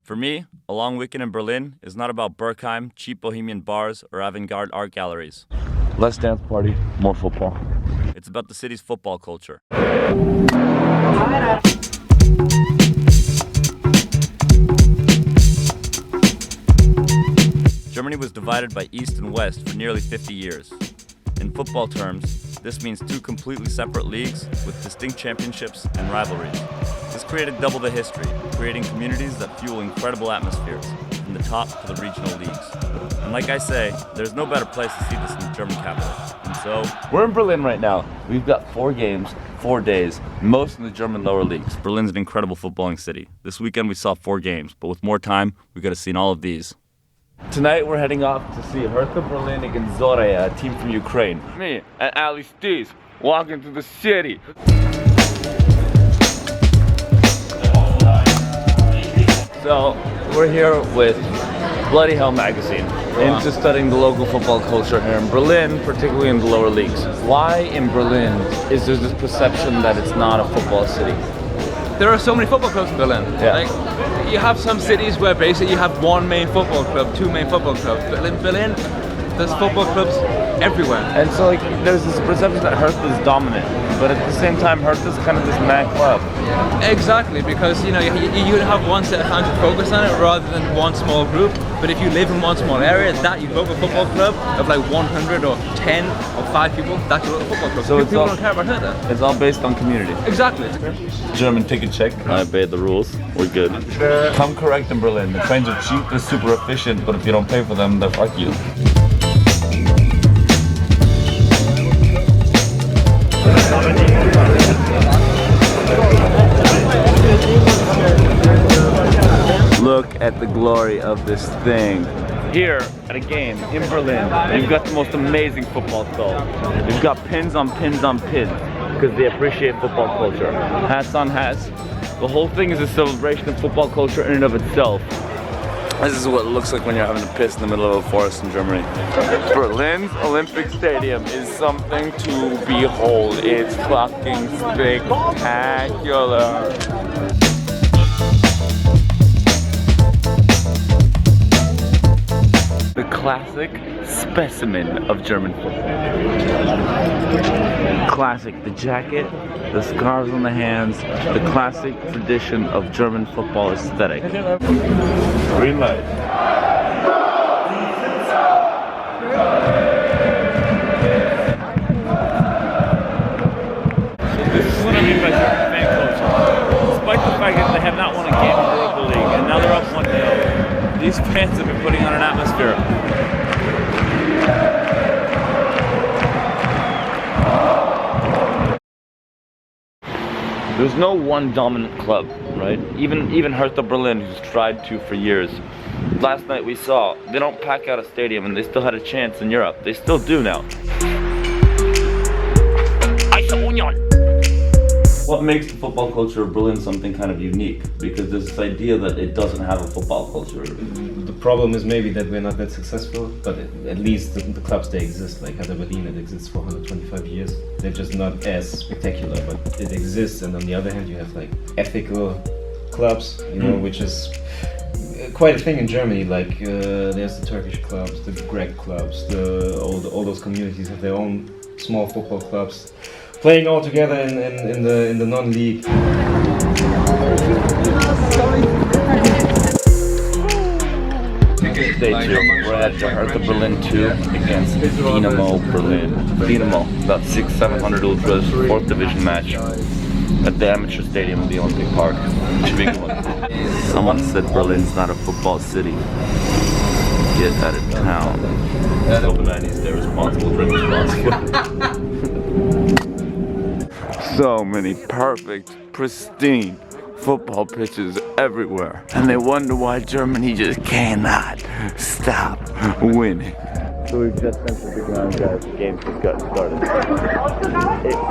For me, a long weekend in Berlin is not about Berkheim, cheap bohemian bars, or avant-garde art galleries. Less dance party, more football. It's about the city's football culture. Germany was divided by East and West for nearly 50 years. In football terms, this means two completely separate leagues with distinct championships and rivalries. This created double the history, creating communities that fuel incredible atmospheres, from the top to the regional leagues. And like I say, there's no better place to see this in the German capital. And so, we're in Berlin right now. We've got 4 games, 4 days, most in the German lower leagues. Berlin's an incredible footballing city. This weekend we saw 4 games, but with more time, we could have seen all of these. Tonight we're heading off to see Hertha Berlin against Zorya, a team from Ukraine. Me and Ali Stees walking through the city. So we're here with Bloody Hell magazine into studying the local football culture here in Berlin, particularly in the lower leagues. Why in Berlin is there this perception that it's not a football city? There are so many football clubs in Berlin. Yeah. Like, you have some cities where basically you have one main football club, 2 main football clubs. But in Berlin, there's football clubs everywhere. And so like there's this perception that Hertha is dominant, but at the same time Hertha is kind of this mad club. Exactly, because you have one set of fans to focus on it rather than one small group. But if you live in one small area, that your local football club of like 100 or 10 or 5 people, that's your local football club. So people don't care about Hertha. It's all based on community. Exactly. German ticket check. I obeyed the rules. We're good. Come correct in Berlin. The trains are cheap, they're super efficient, but if you don't pay for them, they'll fuck you. Look at the glory of this thing. Here at a game in Berlin, you've got the most amazing football stall. You've got pins on pins on pins because they appreciate football culture. Hats on hats. The whole thing is a celebration of football culture in and of itself. This is what it looks like when you're having to piss in the middle of a forest in Germany. Berlin's Olympic Stadium is something to behold. It's fucking spectacular. The classic specimen of German football. Classic, the jacket, the scarves on the hands, the classic tradition of German football aesthetic. Green light. This is what I mean by German fan culture. Despite the fact that they have not won a game in the local league and now they're up 1-0, these fans have been putting on an atmosphere. There's no one dominant club, right? Even Hertha Berlin, who's tried to for years. Last night we saw, they don't pack out a stadium and they still had a chance in Europe. They still do now. What makes the football culture of Berlin something kind of unique? Because there's this idea that it doesn't have a football culture. The problem is maybe that we're not that successful, but at least the clubs, they exist. Like Hertha Berlin, it exists for 125 years. They're just not as spectacular, but it exists. And on the other hand, you have like ethical clubs, which is quite a thing in Germany. Like there's the Turkish clubs, the Greek clubs, all those communities have their own small football clubs, playing all together in the non-league. Day 2, we're at the Hertha Berlin 2 against Dynamo Berlin. Dynamo, about 600-700 ultras, 4th division match at the amateur stadium in the Olympic Park. Should be a good one. Someone said Berlin's not a football city. Get out of town. Nobody's there responsible for responsible. So many perfect, pristine football pitches everywhere. And they wonder why Germany just cannot stop winning. So we've just entered the ground, guys. The game just got started. It's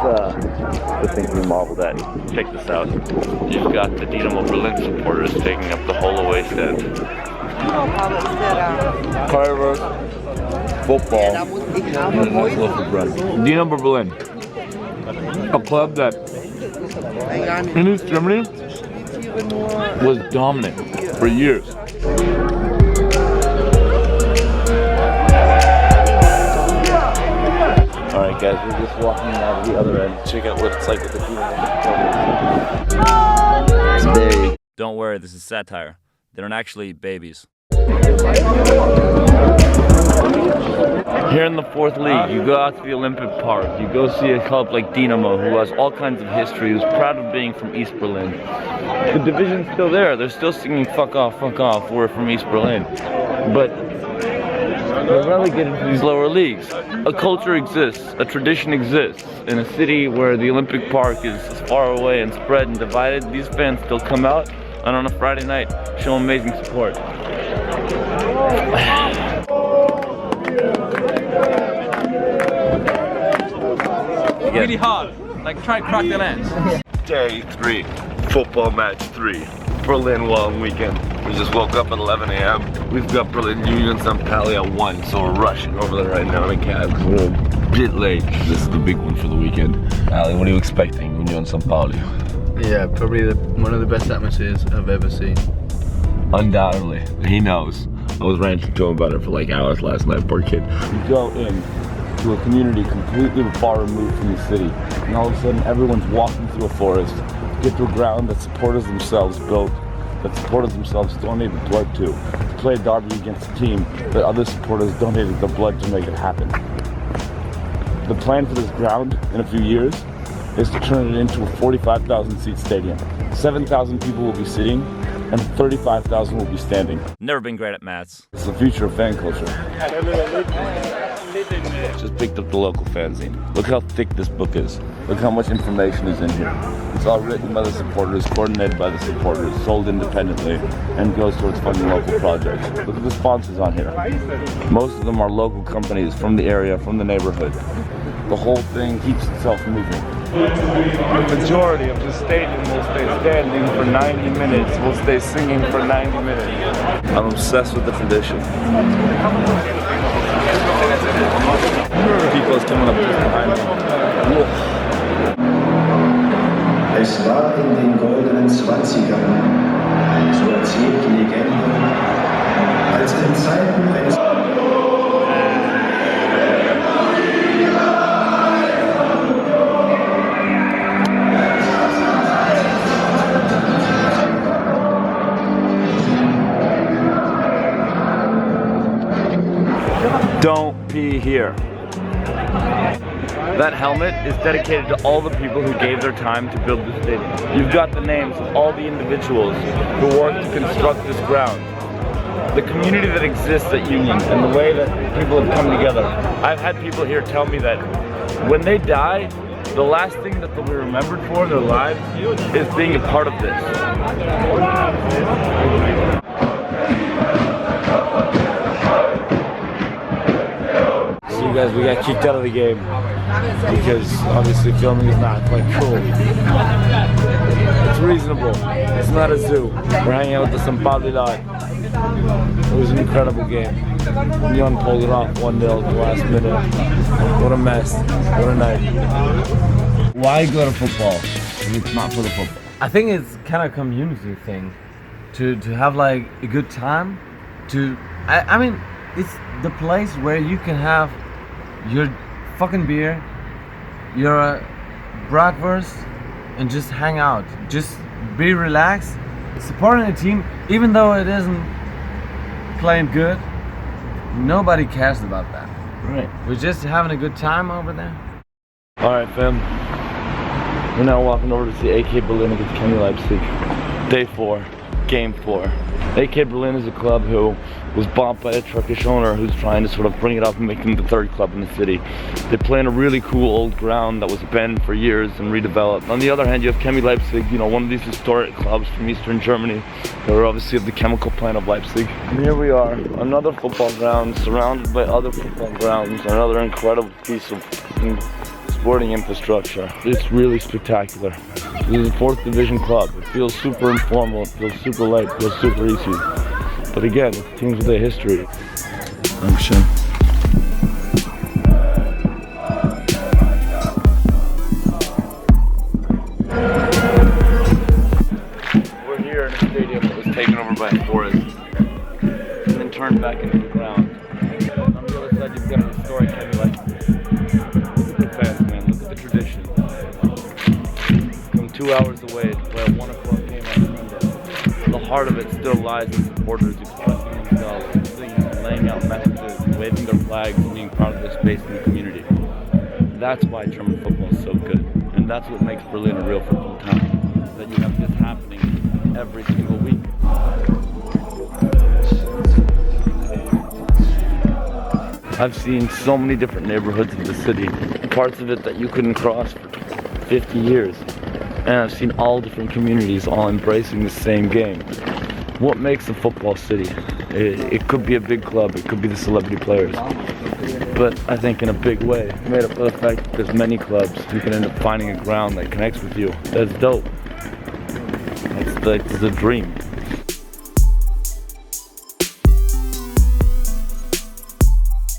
the thing we marveled at. Check this out. You've got the Dynamo Berlin supporters taking up the whole away stand. Curvers, football, and a loaf of bread. Dynamo Berlin. A club that in East Germany was dominant for years. Alright guys, we're just walking out of the other end. Check out what it's like with the people. Don't worry, this is satire. They don't actually eat babies. Here in the 4th league, you go out to the Olympic Park, you go see a club like Dynamo, who has all kinds of history, who's proud of being from East Berlin. The division's still there, they're still singing fuck off, we're from East Berlin. But they're relegated to these lower leagues. A culture exists, a tradition exists. In a city where the Olympic Park is as far away and spread and divided, these fans still come out and on a Friday night show amazing support. Really hard, like try to crack the lens. Day 3, football match 3, Berlin long weekend. We just woke up at 11 a.m. We've got Berlin Union St. Pauli at 1, so we're rushing over there right now in a cab. We're a bit late. This is the big one for the weekend. Ali, what are you expecting, Union St. Pauli? Yeah, probably one of the best atmospheres I've ever seen. Undoubtedly, he knows. I was ranting to him about it for like hours last night, poor kid. You go in to a community completely far removed from the city, and all of a sudden everyone's walking through a forest to get to a ground that supporters themselves built, that supporters themselves donated blood to play a derby against a team that other supporters donated their blood to make it happen. The plan for this ground in a few years is to turn it into a 45,000 seat stadium. 7,000 people will be sitting and 35,000 will be standing. Never been great at maths. It's the future of fan culture. Just picked up the local fanzine. Look how thick this book is. Look how much information is in here. It's all written by the supporters, coordinated by the supporters, sold independently, and goes towards funding local projects. Look at the sponsors on here. Most of them are local companies from the area, from the neighborhood. The whole thing keeps itself moving. The majority of the stadium will stay standing for 90 minutes, will stay singing for 90 minutes. I'm obsessed with the tradition. People is coming up behind me. Es war in den goldenen 20ern, so erzählt die Legende, als in Zeiten eines Don't pee here. That helmet is dedicated to all the people who gave their time to build this stadium. You've got the names of all the individuals who worked to construct this ground. The community that exists at Union and the way that people have come together. I've had people here tell me that when they die, the last thing that they'll be remembered for in their lives is being a part of this. Guys, we got kicked out of the game because obviously filming is not quite cool. It's reasonable. It's not a zoo. We're hanging out with the St. Pauli lot. It was an incredible game. Milan pulled it off 1-0 at the last minute. What a mess. What a night. Why go to football if it's not for the football? I think it's kind of a community thing. To have like a good time. I mean, it's the place where you can have your fucking beer, your bratwurst, and just hang out. Just be relaxed. Supporting a team, even though it isn't playing good, nobody cares about that. Right. We're just having a good time over there. Alright fam, we're now walking over to see AK Berlin against Chemie Leipzig. Day 4, game 4. AK Berlin is a club who was bought by a Turkish owner who's trying to sort of bring it up and make them the 3rd club in the city. They play in a really cool old ground that was abandoned for years and redeveloped. On the other hand, you have Chemie Leipzig, you know, one of these historic clubs from Eastern Germany. They're obviously of the chemical plant of Leipzig. And here we are, another football ground surrounded by other football grounds, another incredible piece of sporting infrastructure. It's really spectacular. This is a 4th division club. It feels super informal, it feels super light, it feels super easy. But again, it's teams with a history. I'm sure. We're here in a stadium that was taken over by a forest and then turned back into the ground. And on the other side, you've got a historic heavy license. Look at the fans, man. Look at the tradition. From 2 hours away to play a 1 o'clock game on Sunday. The heart of it still lies in supporters expressing themselves, singing, laying out messages, and waving their flags, and being part of the space in the community. That's why German football is so good. And that's what makes Berlin a real football town. That you have this happening every single week. I've seen so many different neighborhoods of the city, parts of it that you couldn't cross for 50 years. And I've seen all different communities all embracing the same game. What makes a football city? It could be a big club, it could be the celebrity players. But I think in a big way, made up for the fact that there's many clubs, you can end up finding a ground that connects with you. That's dope. That's the dream.